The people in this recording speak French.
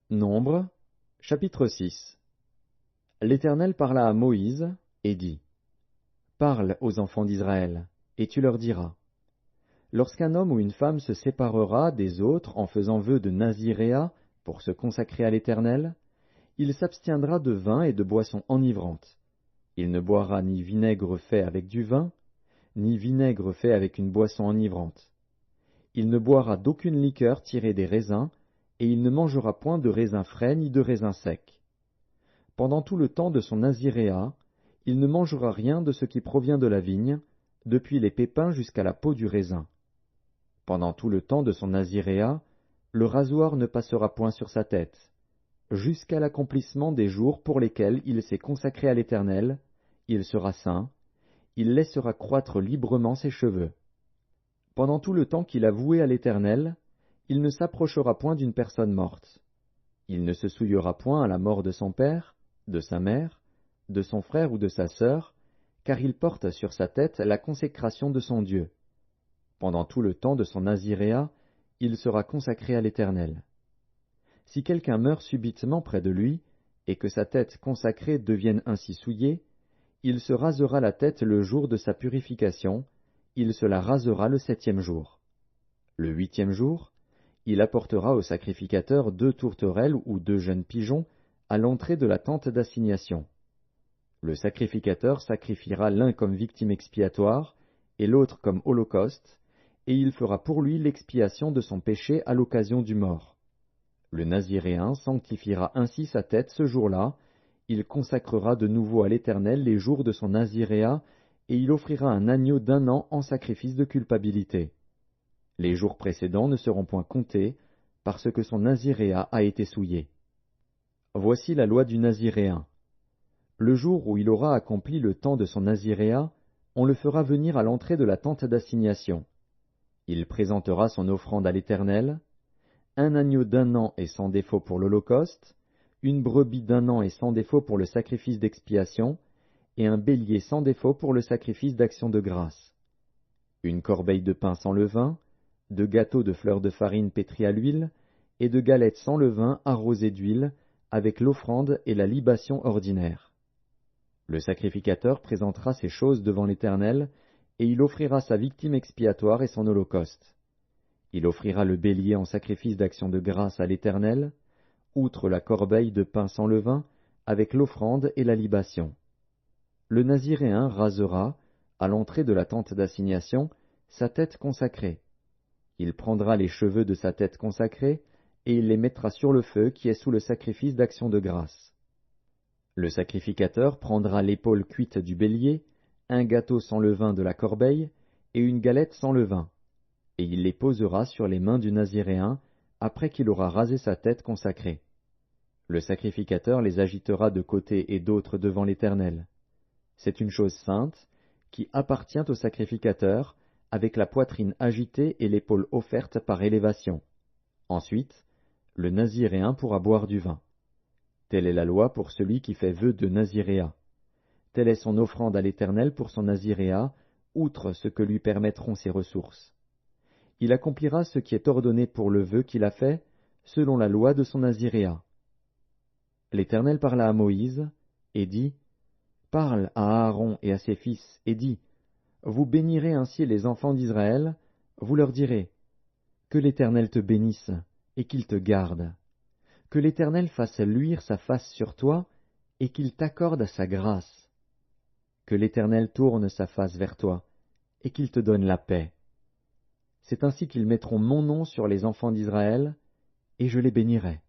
Nombre, chapitre 6. L'Éternel parla à Moïse, et dit, Parle aux enfants d'Israël, et tu leur diras. Lorsqu'un homme ou une femme se séparera des autres en faisant vœu de naziréat pour se consacrer à l'Éternel, il s'abstiendra de vin et de boissons enivrantes. Il ne boira ni vinaigre fait avec du vin, ni vinaigre fait avec une boisson enivrante. Il ne boira d'aucune liqueur tirée des raisins, et il ne mangera point de raisins frais ni de raisins secs. Pendant tout le temps de son naziréat, il ne mangera rien de ce qui provient de la vigne, depuis les pépins jusqu'à la peau du raisin. Pendant tout le temps de son naziréat, le rasoir ne passera point sur sa tête. Jusqu'à l'accomplissement des jours pour lesquels il s'est consacré à l'Éternel, il sera saint, il laissera croître librement ses cheveux. Pendant tout le temps qu'il a voué à l'Éternel, il ne s'approchera point d'une personne morte. Il ne se souillera point à la mort de son père, de sa mère, de son frère ou de sa sœur, car il porte sur sa tête la consécration de son Dieu. Pendant tout le temps de son naziréat, il sera consacré à l'Éternel. Si quelqu'un meurt subitement près de lui, et que sa tête consacrée devienne ainsi souillée, il se rasera la tête le jour de sa purification, il se la rasera le 7e jour. Le 8e jour, il apportera au sacrificateur 2 tourterelles ou 2 jeunes pigeons à l'entrée de la tente d'assignation. Le sacrificateur sacrifiera l'un comme victime expiatoire et l'autre comme holocauste, et il fera pour lui l'expiation de son péché à l'occasion du mort. Le naziréen sanctifiera ainsi sa tête ce jour-là, il consacrera de nouveau à l'Éternel les jours de son naziréat, et il offrira un agneau d'1 an en sacrifice de culpabilité. Les jours précédents ne seront point comptés, parce que son naziréat a été souillé. Voici la loi du naziréen. Le jour où il aura accompli le temps de son naziréat, on le fera venir à l'entrée de la tente d'assignation. Il présentera son offrande à l'Éternel, un agneau d'1 an et sans défaut pour l'holocauste, une brebis d'1 an et sans défaut pour le sacrifice d'expiation, et un bélier sans défaut pour le sacrifice d'action de grâce. Une corbeille de pain sans levain, de gâteaux de fleurs de farine pétris à l'huile, et de galettes sans levain arrosées d'huile, avec l'offrande et la libation ordinaire. Le sacrificateur présentera ces choses devant l'Éternel, et il offrira sa victime expiatoire et son holocauste. Il offrira le bélier en sacrifice d'action de grâce à l'Éternel, outre la corbeille de pain sans levain, avec l'offrande et la libation. Le naziréen rasera, à l'entrée de la tente d'assignation, sa tête consacrée. Il prendra les cheveux de sa tête consacrée, et il les mettra sur le feu qui est sous le sacrifice d'action de grâce. Le sacrificateur prendra l'épaule cuite du bélier, un gâteau sans levain de la corbeille, et une galette sans levain, et il les posera sur les mains du naziréen, après qu'il aura rasé sa tête consacrée. Le sacrificateur les agitera de côté et d'autre devant l'Éternel. C'est une chose sainte, qui appartient au sacrificateur, avec la poitrine agitée et l'épaule offerte par élévation. Ensuite, le naziréen pourra boire du vin. Telle est la loi pour celui qui fait vœu de naziréat. Telle est son offrande à l'Éternel pour son naziréat, outre ce que lui permettront ses ressources. Il accomplira ce qui est ordonné pour le vœu qu'il a fait, selon la loi de son naziréat. L'Éternel parla à Moïse, et dit, Parle à Aaron et à ses fils, et dis, Vous bénirez ainsi les enfants d'Israël, vous leur direz, Que l'Éternel te bénisse, et qu'il te garde. Que l'Éternel fasse luire sa face sur toi, et qu'il t'accorde sa grâce. Que l'Éternel tourne sa face vers toi, et qu'il te donne la paix. C'est ainsi qu'ils mettront mon nom sur les enfants d'Israël, et je les bénirai.